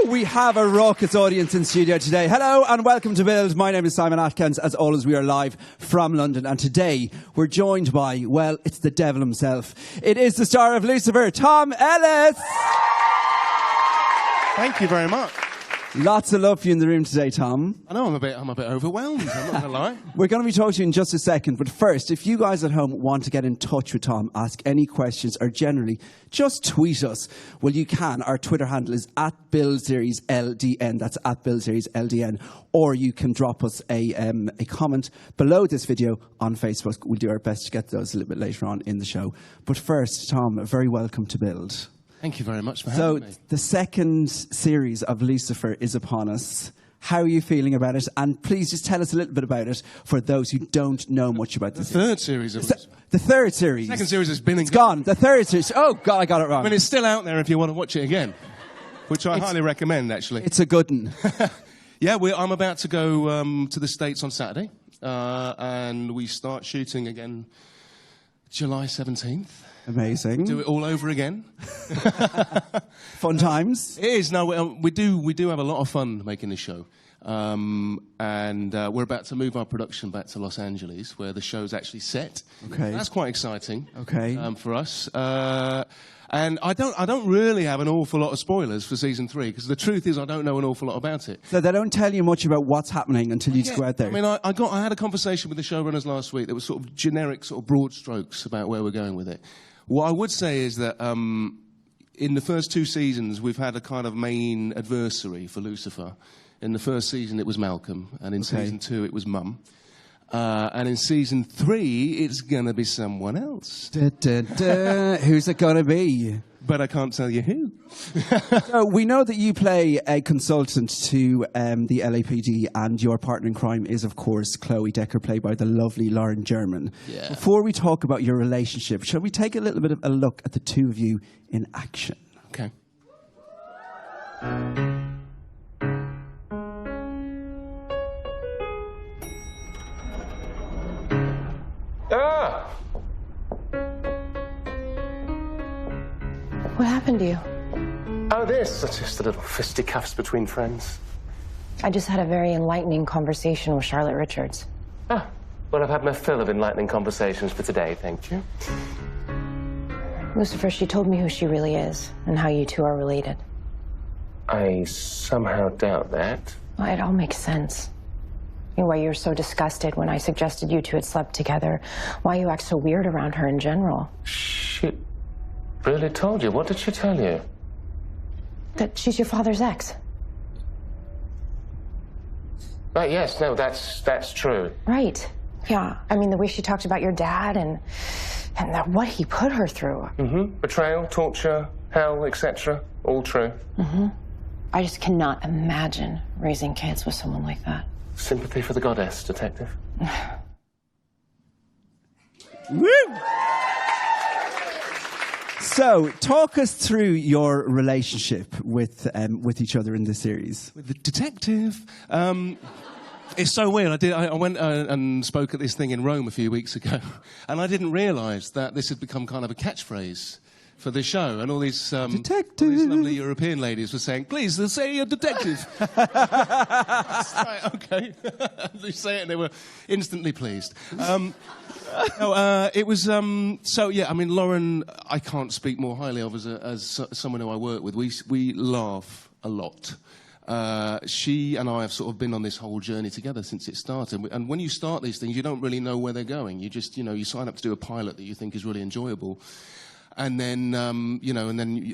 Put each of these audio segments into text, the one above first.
We have a raucous audience in studio today. Hello and welcome to Build. My name is Simon Atkins. As always, we are live from London. And today we're joined by, well, it's the devil himself. It is the star of Lucifer, Tom Ellis. Thank you very much. Lots of love for you in the room today, Tom. I know I'm a bit overwhelmed. I'm not going to lie. We're going to be talking to you in just a second. But first, if you guys at home want to get in touch with Tom, ask any questions, or generally just tweet us, well, you can. Our Twitter handle is @BuildSeriesLDN. That's @BuildSeriesLDN. Or you can drop us a comment below this video on Facebook. We'll do our best to get those a little bit later on in the show. But first, Tom, very welcome to Build. Thank you very much for having me. So, the second series of Lucifer is upon us. How are you feeling about it? And please just tell us a little bit about it for those who don't know much about this. The third series of Lucifer. The third series. The second series has been... It's gone. The third series. Oh, God, I got it wrong. I mean, it's still out there if you want to watch it again, which I highly recommend, actually. It's a good one. Yeah, I'm about to go to the States on Saturday, and we start shooting again July 17th. Amazing. Do it all over again. Fun times. It is. No, we do have a lot of fun making this show. And we're about to move our production back to Los Angeles, where the show's actually set. Okay. That's quite exciting. Okay. For us. And I don't really have an awful lot of spoilers for season 3, because the truth is I don't know an awful lot about it. So they don't tell you much about what's happening until you just go out there. I mean, I had a conversation with the showrunners last week that was sort of generic, sort of broad strokes about where we're going with it. What I would say is that in the first 2 seasons, we've had a kind of main adversary for Lucifer. In the first season, it was Malcolm, and in season 2, it was Mum. And in season 3, it's going to be someone else. Who's it going to be? But I can't tell you who. So we know that you play a consultant to the LAPD, and your partner in crime is, of course, Chloe Decker, played by the lovely Lauren German. Yeah. Before we talk about your relationship, shall we take a little bit of a look at the two of you in action? Okay. Ah! What happened to you? Oh, this. It's just a little fisticuffs between friends. I just had a very enlightening conversation with Charlotte Richards. Ah, well, I've had my fill of enlightening conversations for today, thank you. Lucifer, she told me who she really is and how you two are related. I somehow doubt that. Well, it all makes sense. You know, why you were so disgusted when I suggested you two had slept together, why you act so weird around her in general. She really told you? What did she tell you? That she's your father's ex. Right, yes, no, that's true. Right. Yeah. I mean, the way she talked about your dad and that what he put her through. Mm-hmm. Betrayal, torture, hell, etc. All true. Mm-hmm. I just cannot imagine raising kids with someone like that. Sympathy for the goddess, detective. Woo! So, talk us through your relationship with each other in this series. With the detective. It's so weird. I went and spoke at this thing in Rome a few weeks ago, and I didn't realise that this had become kind of a catchphrase for the show, and all these lovely European ladies were saying, "Please, they'll say you're a detective." Right, okay. They say it, and they were instantly pleased. It was so yeah. I mean, Lauren, I can't speak more highly of as someone who I work with. We laugh a lot. She and I have sort of been on this whole journey together since it started. And when you start these things, you don't really know where they're going. You just, you sign up to do a pilot that you think is really enjoyable. And then,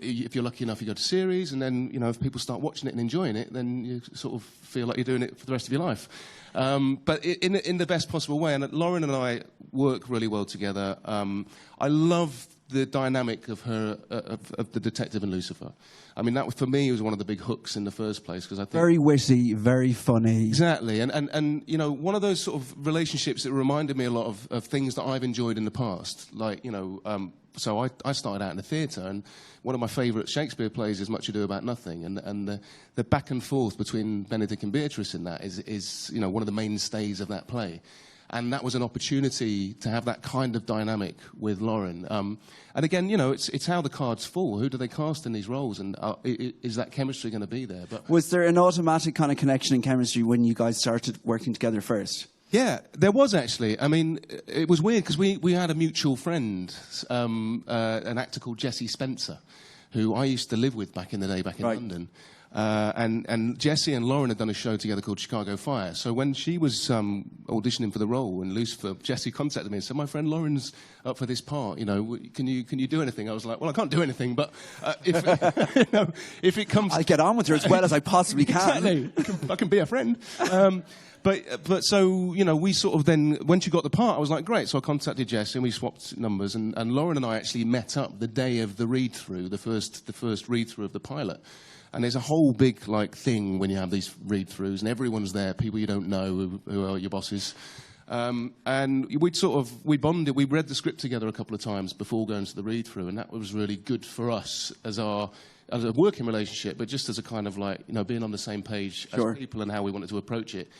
if you're lucky enough, you go to series. And then, if people start watching it and enjoying it, then you sort of feel like you're doing it for the rest of your life. But in the best possible way. And Lauren and I work really well together. I love the dynamic of her, of the detective and Lucifer. I mean, that for me was one of the big hooks in the first place, because I think very witty, very funny. Exactly, and one of those sort of relationships that reminded me a lot of things that I've enjoyed in the past. Like, so I started out in the theatre, and one of my favourite Shakespeare plays is Much Ado About Nothing, and the back and forth between Benedict and Beatrice in that is one of the mainstays of that play. And that was an opportunity to have that kind of dynamic with Lauren. And again, you know, it's how the cards fall. Who do they cast in these roles? And is that chemistry going to be there? But Was there an automatic kind of connection and chemistry when you guys started working together first? yeah, there was actually. I mean, it was weird because we had a mutual friend, an actor called Jesse Spencer, who I used to live with back in the day, back in London. And Jesse and Lauren had done a show together called Chicago Fire. So when she was auditioning for the role in Lucifer, Jesse contacted me and said, "My friend Lauren's up for this part. You know, can you do anything?" I was like, "Well, I can't do anything, but if you know, if it comes, I'll get on with her as well as I possibly can." Exactly. I can be a friend. But so, you know, we sort of then, when she got the part, I was like, great. So I contacted Jess and we swapped numbers. And Lauren and I actually met up the day of the read-through, the first read-through of the pilot. And there's a whole big, like, thing when you have these read-throughs, and everyone's there, people you don't know who are your bosses. And we bonded. We read the script together a couple of times before going to the read-through, and that was really good for us as a working relationship, but just as a kind of, like, you know, being on the same page as people and how we wanted to approach it.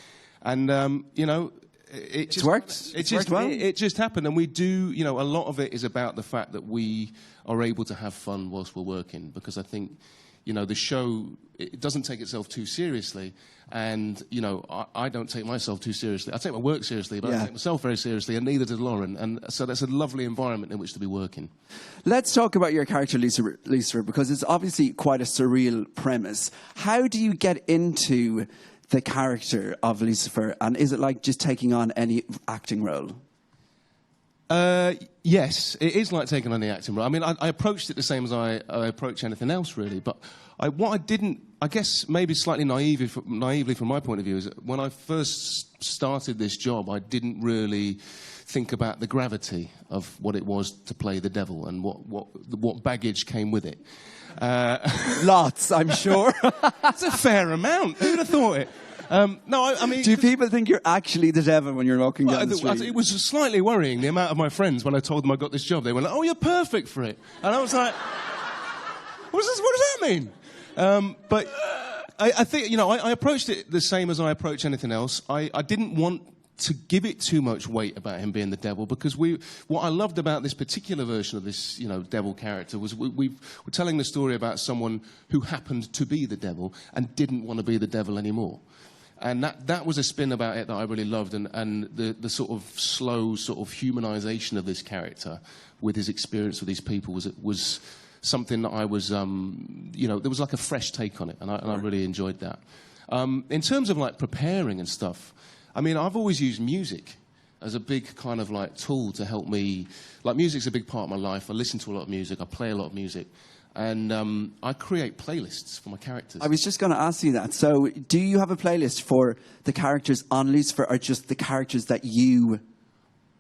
And, you know, it just worked. It worked well. It just happened. And we do, you know, a lot of it is about the fact that we are able to have fun whilst we're working. Because I think, you know, the show, it doesn't take itself too seriously. And, you know, I don't take myself too seriously. I take my work seriously, but I take myself very seriously, and neither does Lauren. And so that's a lovely environment in which to be working. Let's talk about your character, Lucifer, because it's obviously quite a surreal premise. How do you get into the character of Lucifer, and is it like just taking on any acting role? Yes, it is like taking on the acting role. I mean, I approached it the same as I approach anything else, really. But what I didn't, I guess maybe slightly naively from my point of view, is that when I first started this job, I didn't really think about the gravity of what it was to play the devil and what baggage came with it. Lots, I'm sure. It's a fair amount. Who would have thought it? No, I mean... Do people think you're actually the devil when you're walking down the street? It was slightly worrying, the amount of my friends, when I told them I got this job, they were like, "Oh, you're perfect for it." And I was like, what does that mean? But I think, you know, I approached it the same as I approach anything else. I didn't want to give it too much weight about him being the devil, because what I loved about this particular version of this, you know, devil character was we were telling the story about someone who happened to be the devil and didn't want to be the devil anymore. And that was a spin about it that I really loved, and the sort of slow sort of humanization of this character with his experience with these people was something that I was, you know, there was like a fresh take on it, and I really enjoyed that. In terms of like preparing and stuff, I mean, I've always used music as a big kind of like tool to help me. Like, music's a big part of my life. I listen to a lot of music. I play a lot of music. And I create playlists for my characters. I was just going to ask you that. So do you have a playlist for the characters on Lucifer, or just the characters that you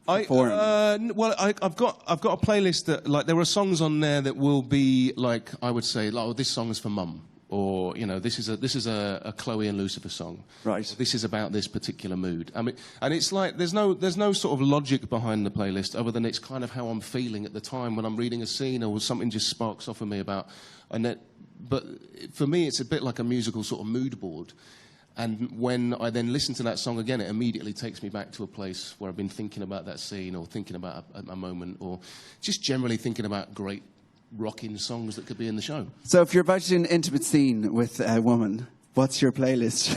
perform? Well, I've got a playlist that, like, there are songs on there that will be like, I would say, like, oh, this song is for Mum. Or, you know, this is a Chloe and Lucifer song. Right. This is about this particular mood. I mean, and it's like there's no sort of logic behind the playlist, other than it's kind of how I'm feeling at the time when I'm reading a scene, or something just sparks off of me about. But for me, it's a bit like a musical sort of mood board. And when I then listen to that song again, it immediately takes me back to a place where I've been thinking about that scene, or thinking about a moment, or just generally thinking about great rocking songs that could be in the show. So if you're about to do an intimate scene with a woman, what's your playlist?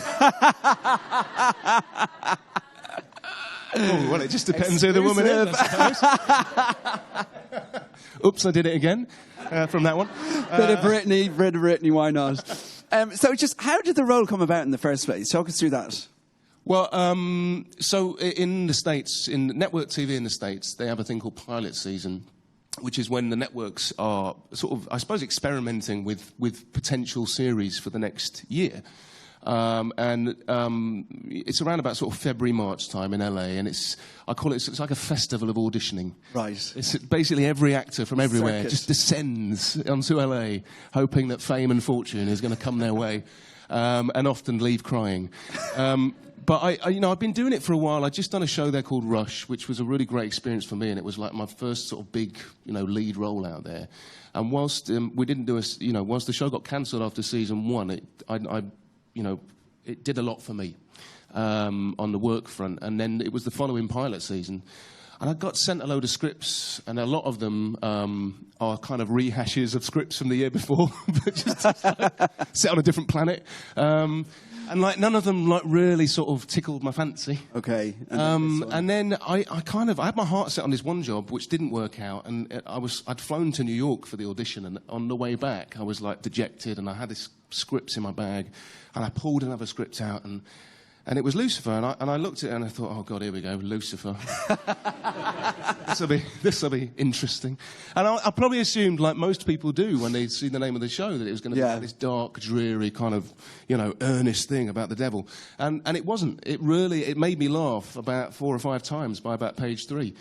Oh, well, it just depends who the woman is, I suppose. Oops, I did it again from that one. Bit of Britney, why not? So just how did the role come about in the first place? Talk us through that. Well, so in the States, in network TV in the States, they have a thing called pilot season, which is when the networks are sort of, I suppose, experimenting with potential series for the next year. And it's around about sort of February, March time in LA, and it's like a festival of auditioning. Right. It's basically every actor from everywhere just descends onto LA, hoping that fame and fortune is going to come their way, and often leave crying. But I've been doing it for a while. I'd just done a show there called Rush, which was a really great experience for me, and it was like my first sort of big, lead role out there. And whilst we didn't do whilst the show got cancelled after season 1, it did a lot for me. on the work front, and then it was the following pilot season. And I got sent a load of scripts, and a lot of them are kind of rehashes of scripts from the year before, but just like, set on a different planet. And like none of them like really sort of tickled my fancy. Okay. And then I had my heart set on this one job which didn't work out, and I'd flown to New York for the audition, and on the way back I was like dejected, and I had this scripts in my bag, and I pulled another script out, and it was Lucifer, and I looked at it and I thought, oh God, here we go, Lucifer. This will be interesting. And I probably assumed, like most people do when they see the name of the show, that it was going to be like this dark, dreary kind of, earnest thing about the devil. And it wasn't. It made me laugh about 4 or 5 times by about page 3.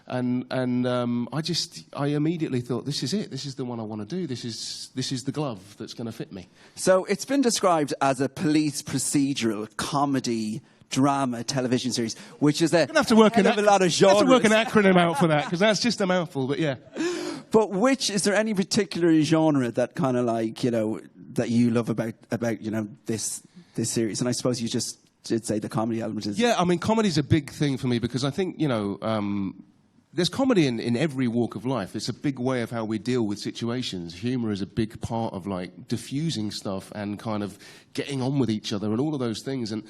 And I immediately thought, this is it. This is the one I want to do. This is the glove that's going to fit me. So it's been described as a police procedural comedy drama television series, which is a have to work a lot of genres. Have to work an acronym out for that, because that's just a mouthful. But yeah. But is there any particular genre that kind of like that you love about this series? And I suppose you just did say the comedy element is. Yeah, I mean, comedy's a big thing for me, because I think there's comedy in every walk of life. It's a big way of how we deal with situations. Humour is a big part of like diffusing stuff and kind of getting on with each other and all of those things. And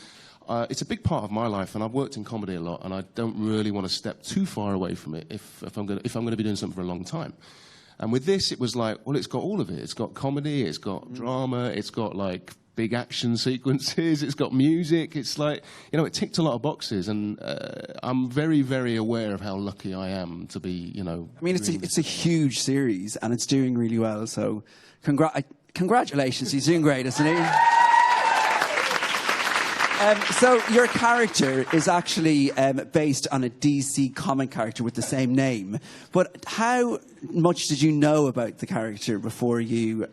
it's a big part of my life. And I've worked in comedy a lot, and I don't really want to step too far away from it if I'm going to be doing something for a long time. And with this, it was like, well, it's got all of it. It's got comedy, it's got drama, it's got like big action sequences, it's got music, it's like, it ticked a lot of boxes, and I'm very, very aware of how lucky I am to be, I mean, it's a huge series, and it's doing really well, so congratulations, he's doing great, isn't he? So your character is actually based on a DC comic character with the same name, but how much did you know about the character before you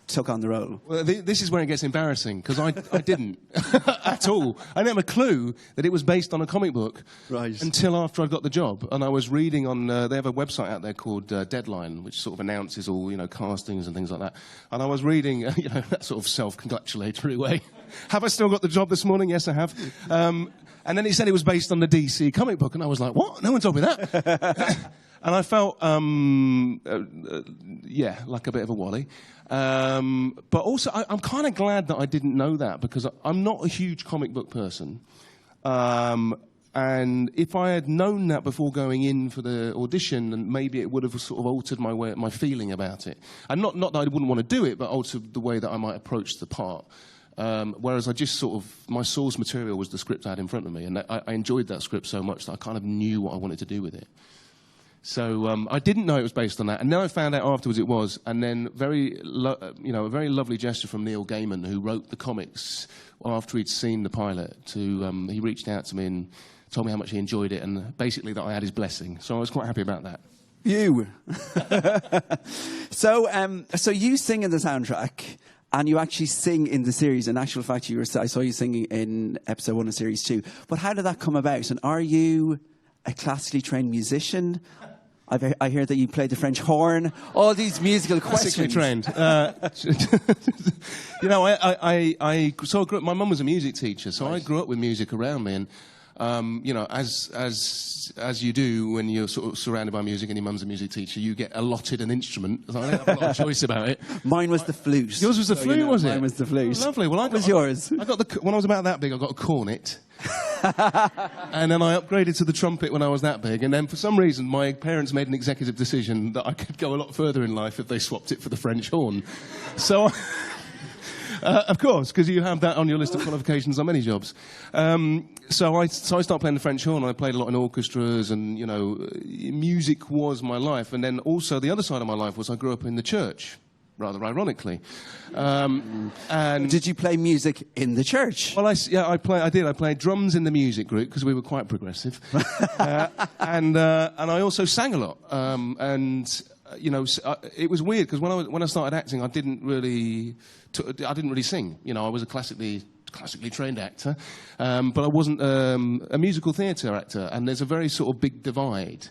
took on the role? Well, this is where it gets embarrassing, because I didn't at all. I didn't have a clue that it was based on a comic book until after I got the job. And I was reading on, they have a website out there called Deadline, which sort of announces all, castings and things like that. And I was reading, that sort of self-congratulatory way. Have I still got the job this morning? Yes, I have. And then it said it was based on the DC comic book, and I was like, what? No one told me that. And I felt, like a bit of a wally. But also, I'm kind of glad that I didn't know that, because I'm not a huge comic book person. And if I had known that before going in for the audition, then maybe it would have sort of altered my feeling about it. And not that I wouldn't want to do it, but altered the way that I might approach the part. Whereas I just my source material was the script I had in front of me, and I enjoyed that script so much that I kind of knew what I wanted to do with it. So I didn't know it was based on that, and then I found out afterwards it was. And then a very lovely gesture from Neil Gaiman, who wrote the comics after he'd seen the pilot. He reached out to me and told me how much he enjoyed it, and basically that I had his blessing. So I was quite happy about that. You. So you sing in the soundtrack. And you actually sing in the series. In actual fact, I saw you singing in episode 1 of series 2. But how did that come about? And are you a classically trained musician? I hear that you played the French horn. All these musical questions. Classically trained. I grew up, my mum was a music teacher, so I grew up with music around me. And as you do when you're sort of surrounded by music and your mum's a music teacher, you get allotted an instrument. So I don't have a lot of choice about it. Mine was the flute. Yours was the flute, was it? Mine was the flute. Oh, lovely. Well, what was yours? When I was about that big, I got a cornet. And then I upgraded to the trumpet when I was that big. And then for some reason, my parents made an executive decision that I could go a lot further in life if they swapped it for the French horn. So... of course, because you have that on your list of qualifications on many jobs. So I started playing the French horn. I played a lot in orchestras, and music was my life. And then also the other side of my life was I grew up in the church, rather ironically. And did you play music in the church? Well, I did. I played drums in the music group because we were quite progressive, and I also sang a lot. It was weird because when I started acting, I didn't really sing. I was a classically trained actor, but I wasn't a musical theatre actor. And there's a very sort of big divide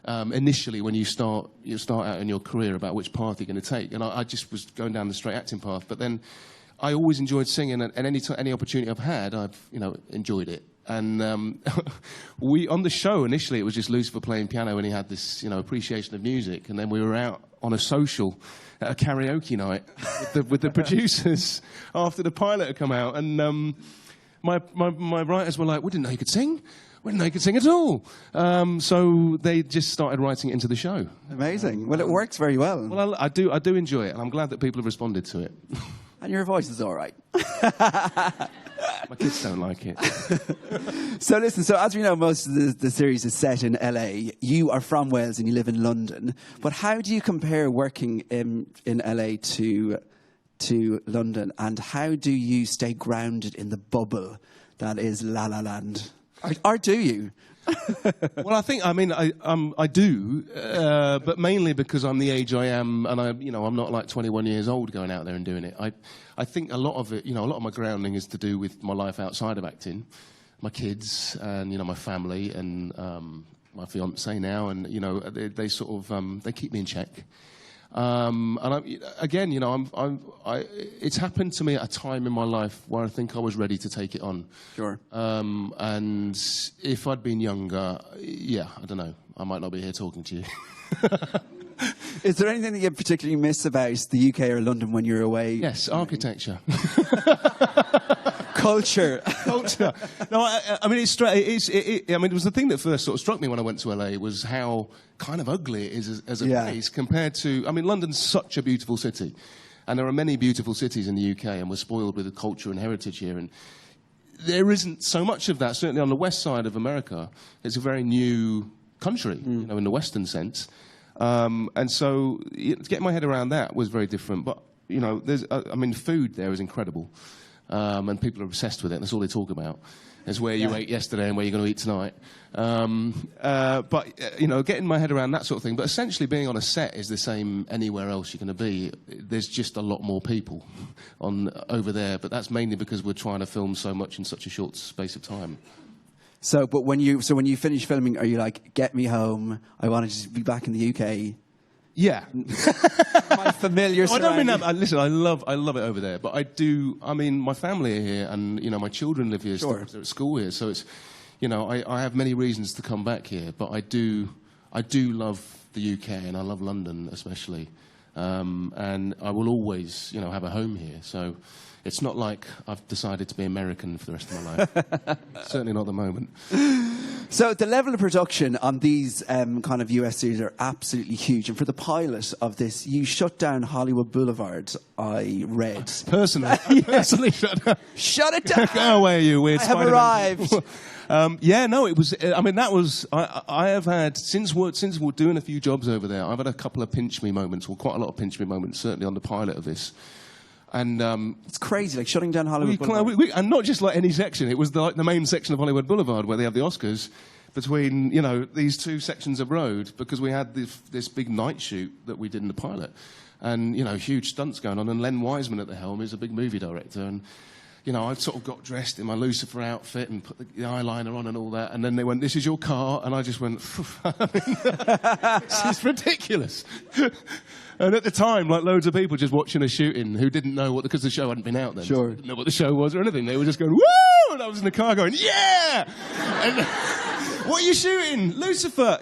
initially when you start out in your career about which path you're going to take. And I just was going down the straight acting path, but then I always enjoyed singing, and any opportunity I've had, I've enjoyed it. And on the show initially, it was just Lucifer playing piano, and he had this appreciation of music. And then we were out on a social at a karaoke night with the producers after the pilot had come out, and my writers were like, "We didn't know you could sing. We didn't know you could sing at all." So they just started writing it into the show. Amazing. Well, it works very well. Well, I do enjoy it, and I'm glad that people have responded to it. And your voice is all right. My kids don't like it. So listen, as we know, most of the series is set in LA. You are from Wales and you live in London. But how do you compare working in LA to London? And how do you stay grounded in the bubble that is La La Land? Or do you? Well, I do, but mainly because I'm the age I am, and I'm not like 21 years old going out there and doing it. I think a lot of it, a lot of my grounding is to do with my life outside of acting, my kids, and my family, and my fiance now, and they sort of they keep me in check. And it's happened to me at a time in my life where I think I was ready to take it on. Sure. And if I'd been younger, I don't know, I might not be here talking to you. Is there anything that you particularly miss about the UK or London when you're away? Yes, architecture. Culture. No, I mean, it was the thing that first sort of struck me when I went to LA was how kind of ugly it is as a place compared to... I mean, London's such a beautiful city, and there are many beautiful cities in the UK, and we're spoiled with the culture and heritage here, and there isn't so much of that. Certainly on the west side of America, it's a very new country, in the Western sense. And so getting my head around that was very different. But, food there is incredible. And people are obsessed with it. That's all they talk about. It's where you ate yesterday and where you're going to eat tonight. But getting my head around that sort of thing. But essentially being on a set is the same anywhere else you're going to be. There's just a lot more people over there. But that's mainly because we're trying to film so much in such a short space of time. So when you finish filming, are you like, get me home, I want to just be back in the UK? Yeah. My familiar I don't mean that. Listen, I love it over there, but I do. I mean, my family are here, and my children live here. Sure. They're at school here, so it's, I have many reasons to come back here. But I do love the UK, and I love London especially, and I will always, have a home here. So it's not like I've decided to be American for the rest of my life. Certainly not at the moment. So the level of production on these kind of US series are absolutely huge. And for the pilot of this, you shut down Hollywood Boulevard, I read. Personally shut down. Shut it down! Go away, you weird I have arrived. It was... that was... I have had... Since we're doing a few jobs over there, I've had a couple of pinch-me moments, or quite a lot of pinch-me moments, certainly on the pilot of this. And it's crazy, like shutting down Hollywood Boulevard. And not just like any section. It was the main section of Hollywood Boulevard where they have the Oscars between these two sections of road, because we had this big night shoot that we did in the pilot, and huge stunts going on. And Len Wiseman at the helm is a big movie director, and I sort of got dressed in my Lucifer outfit and put the eyeliner on and all that. And then they went, "This is your car," and I just went, "This is ridiculous." And at the time, like loads of people just watching a shooting who didn't know because the show hadn't been out then. Sure. So didn't know what the show was or anything. They were just going, "Woo!" And I was in the car going, "Yeah!" And, "What are you shooting? Lucifer."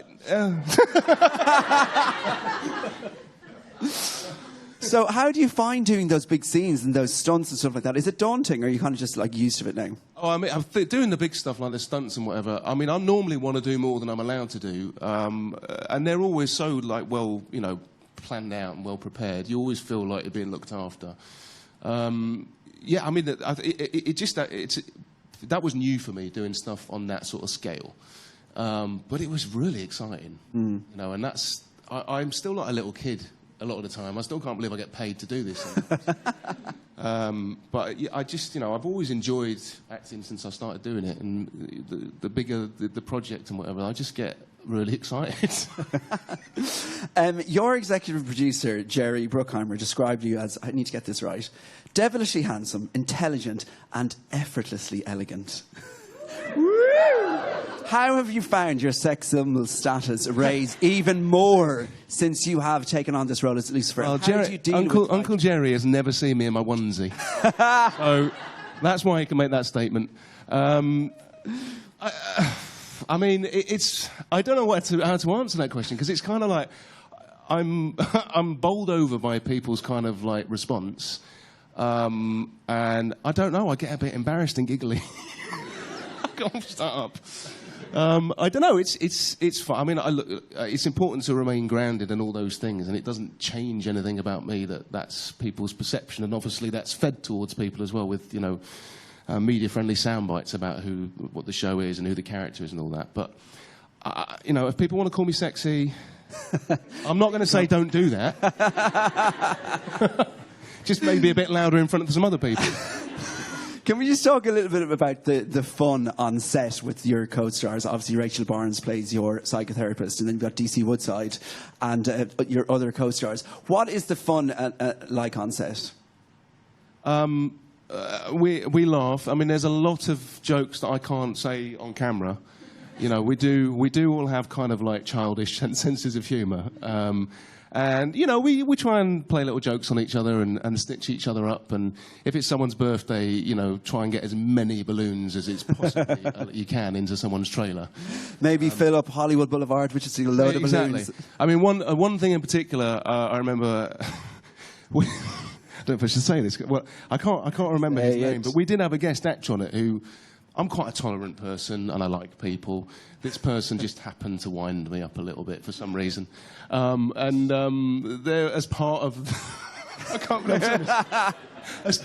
So how do you find doing those big scenes and those stunts and stuff like that? Is it daunting, or are you kind of just like used to it now? Oh, I mean, doing the big stuff like the stunts and whatever. I mean, I normally want to do more than I'm allowed to do, and they're always so like planned out and well prepared. You always feel like you're being looked after. I mean, that was new for me, doing stuff on that sort of scale. But it was really exciting, and that's I'm still like a little kid. A lot of the time, I still can't believe I get paid to do this. But I just, I've always enjoyed acting since I started doing it, and the bigger the project and whatever, I just get really excited. Your executive producer, Jerry Bruckheimer, described you as, I need to get this right, devilishly handsome, intelligent, and effortlessly elegant. How have you found your sex symbol status raise even more since you have taken on this role as Lucifer? Well, How do you deal with Uncle Jerry has never seen me in my onesie. So that's why he can make that statement. I mean, I don't know how to answer that question, because it's kind of like I'm bowled over by people's kind of like response, and I don't know. I get a bit embarrassed and giggly. Go on, shut up. I don't know. It's fun. I mean, it's important to remain grounded and all those things, and it doesn't change anything about me that's people's perception, and obviously that's fed towards people as well with media-friendly sound bites about what the show is and who the character is and all that. But if people want to call me sexy, I'm not going to say don't do that. Just maybe a bit louder in front of some other people. Can we just talk a little bit about the fun on set with your co-stars? Obviously, Rachel Barnes plays your psychotherapist, and then you've got DC Woodside and your other co-stars. What is the fun like on set? We laugh. I mean, there's a lot of jokes that I can't say on camera. We do all have kind of like childish senses of humour. And, we try and play little jokes on each other and stitch each other up. And if it's someone's birthday, try and get as many balloons as it's possibly you can into someone's trailer. Maybe fill up Hollywood Boulevard, which is a load of balloons. I mean, one thing in particular, I remember... I don't know if I should say this. Well, I can't remember his name, but we did have a guest actor on it who... I'm quite a tolerant person, and I like people. This person just happened to wind me up a little bit for some reason. There, as part of... I can't believe I'm saying this.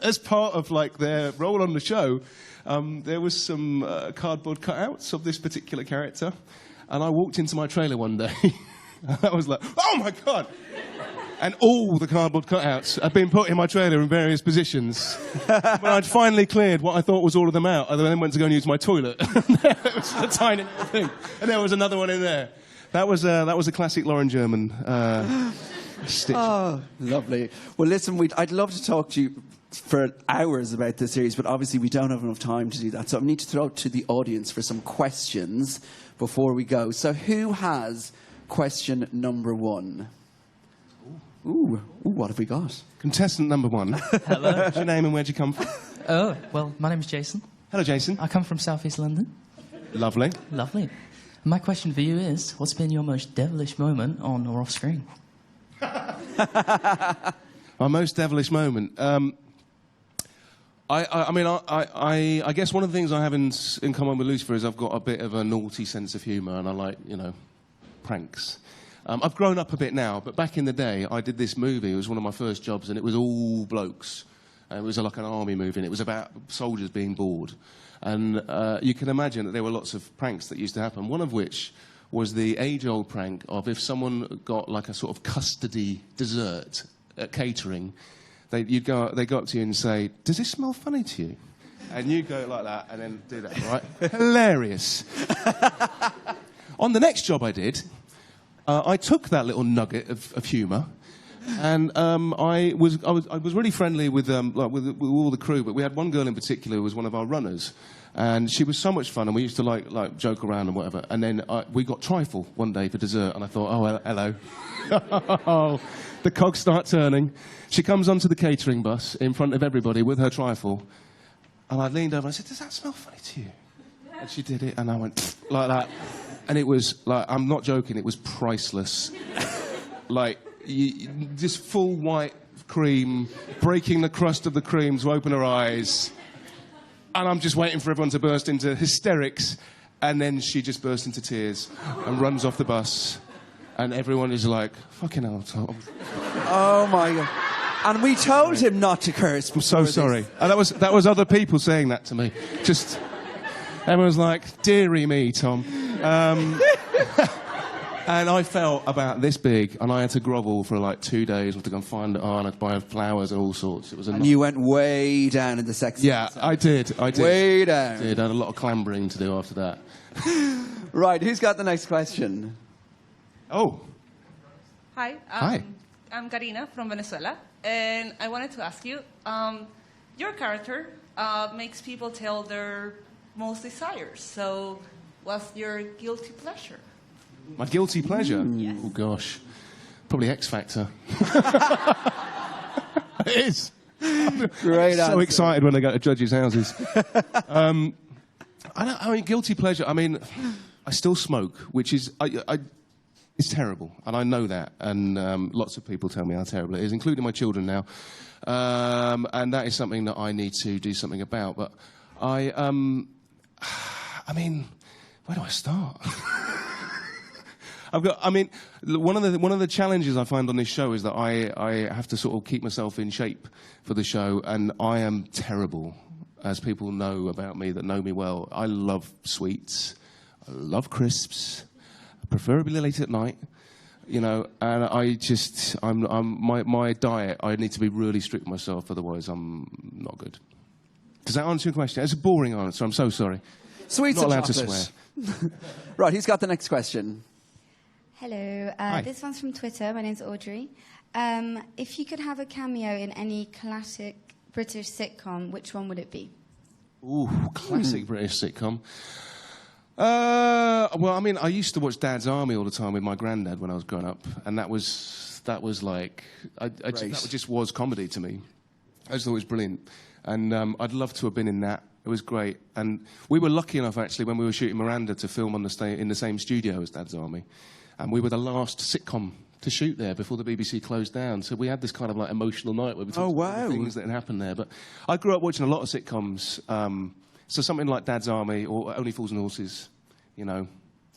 As part of, like, their role on the show, there was some cardboard cutouts of this particular character, and I walked into my trailer one day, and I was like, oh, my God! And all the cardboard cutouts had been put in my trailer in various positions. When I'd finally cleared what I thought was all of them out, I then went to go and use my toilet. It was a tiny little thing. And there was another one in there. That was a classic Lauren German stitch. Oh, lovely. Well, listen, I'd love to talk to you for hours about this series, but obviously we don't have enough time to do that. So I need to throw it to the audience for some questions before we go. So who has question number one? Ooh, what have we got? Contestant number one. Hello. What's your name and where'd you come from? Oh, well, my name's Jason. Hello, Jason. I come from Southeast London. Lovely. Lovely. My question for you is, what's been your most devilish moment on or off screen? My most devilish moment? I guess one of the things I have in common with Lucifer is I've got a bit of a naughty sense of humour, and I like, pranks. I've grown up a bit now, but back in the day, I did this movie. It was one of my first jobs, and it was all blokes. And it was like an army movie, and it was about soldiers being bored. And you can imagine that there were lots of pranks that used to happen, one of which was the age-old prank of if someone got like a sort of custody dessert at catering, they'd go up to you and say, does this smell funny to you? And you go like that, and then do that, right? Hilarious. On the next job I did... I took that little nugget of humour, and I was really friendly with all the crew. But we had one girl in particular who was one of our runners, and she was so much fun, and we used to like joke around and whatever. And then we got trifle one day for dessert, and I thought, oh, hello. Oh, the cogs start turning. She comes onto the catering bus in front of everybody with her trifle, and I leaned over and I said, does that smell funny to you? And she did it, and I went like that. And it was, like, I'm not joking, it was priceless. Like, just full white cream, breaking the crust of the cream to open her eyes. And I'm just waiting for everyone to burst into hysterics. And then she just bursts into tears and runs off the bus. And everyone is like, fucking hell, Tom. Oh, my God. And we told him not to curse. I'm so sorry. And that was other people saying that to me. Just... Everyone was like, dearie me, Tom. And I felt about this big, and I had to grovel for like 2 days to go and find it on and buy flowers and all sorts. It was and you went way down in the sex. Yeah, I did. Way down. I did. I had a lot of clambering to do after that. Right, who's got the next question? Oh. Hi. Hi. I'm Karina from Venezuela, and I wanted to ask you, your character makes people tell their most desires. So what's your guilty pleasure? My guilty pleasure? Yes. Oh, gosh. Probably X Factor. It is. Great I'm so answer. excited when I go to judges' houses. I mean, guilty pleasure. I mean, I still smoke, which is it's terrible, and I know that. And lots of people tell me how terrible it is, including my children now. And that is something that I need to do something about. But I mean, where do I start? One of the challenges I find on this show is that I have to sort of keep myself in shape for the show, and I am terrible, as people know about me that know me well. I love sweets, I love crisps, preferably late at night, you know. And my diet. I need to be really strict with myself, otherwise I'm not good. Does that answer your question? It's a boring answer. I'm so sorry. Sweets Not and allowed chocolate. to swear. Right, who's got the next question? Hello, Hi. this one's from Twitter. My name's Audrey. If you could have a cameo in any classic British sitcom, which one would it be? Ooh, classic British sitcom. Well, I mean, I used to watch Dad's Army all the time with my granddad when I was growing up, and that was like, that just was comedy to me. I just thought it was brilliant, and I'd love to have been in that. It was great, and we were lucky enough actually when we were shooting Miranda to film in the same studio as Dad's Army, and we were the last sitcom to shoot there before the BBC closed down. So we had this kind of like emotional night where we talked about the things that had happened there. But I grew up watching a lot of sitcoms. So something like Dad's Army or Only Fools and Horses, you know,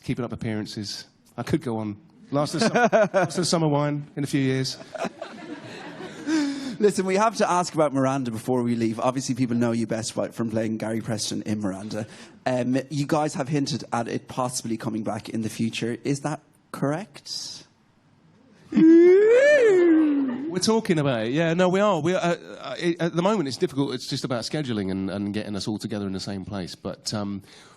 Keeping Up Appearances. I could go on. Last of the Summer Wine in a few years. Listen, we have to ask about Miranda before we leave. Obviously, people know you best from playing Gary Preston in Miranda. You guys have hinted at it possibly coming back in the future. Is that correct? We're talking about it. Yeah, no, we are. At the moment, it's difficult. It's just about scheduling and getting us all together in the same place. But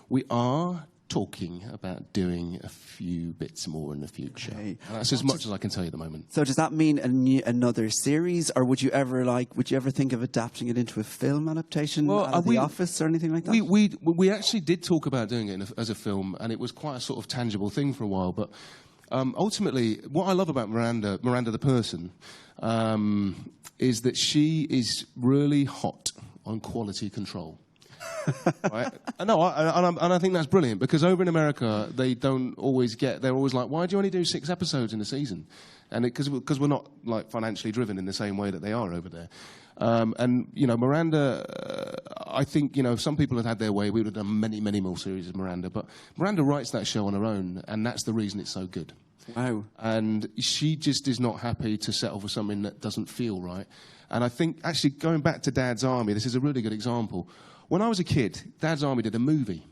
we are talking about doing a few bits more in the future. Okay. That's as much as I can tell you at the moment. So does that mean another series, or would you ever think of adapting it into a film adaptation of The Office or anything like that? We actually did talk about doing it as a film, and it was quite a sort of tangible thing for a while. But ultimately, what I love about Miranda the person, is that she is really hot on quality control. Right? And I think that's brilliant, because over in America they don't always they're always like, why do you only do 6 episodes in a season? And because we're not like financially driven in the same way that they are over there. And you know, Miranda, I think, you know, if some people had their way, we would have done many more series of Miranda. But Miranda writes that show on her own, and that's the reason it's so good. Wow. And she just is not happy to settle for something that doesn't feel right. And I think, actually, going back to Dad's Army, this is a really good example. When I was a kid, Dad's Army did a movie.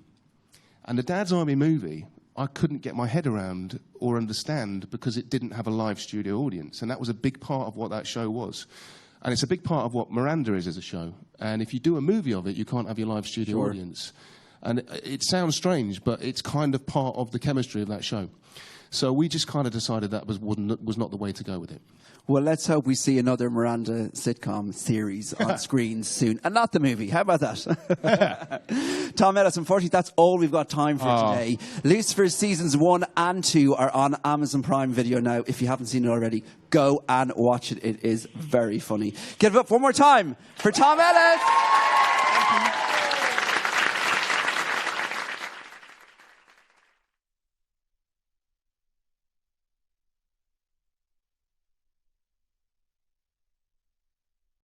And the Dad's Army movie, I couldn't get my head around or understand because it didn't have a live studio audience. And that was a big part of what that show was. And it's a big part of what Miranda is as a show. And if you do a movie of it, you can't have your live studio audience. And it sounds strange, but it's kind of part of the chemistry of that show. So we just kind of decided that was not the way to go with it. Well, let's hope we see another Miranda sitcom series on screen soon. And not the movie. How about that? Tom Ellis, unfortunately, that's all we've got time for today. Lucifer seasons 1 and 2 are on Amazon Prime Video now. If you haven't seen it already, go and watch it. It is very funny. Give it up one more time for Tom Ellis.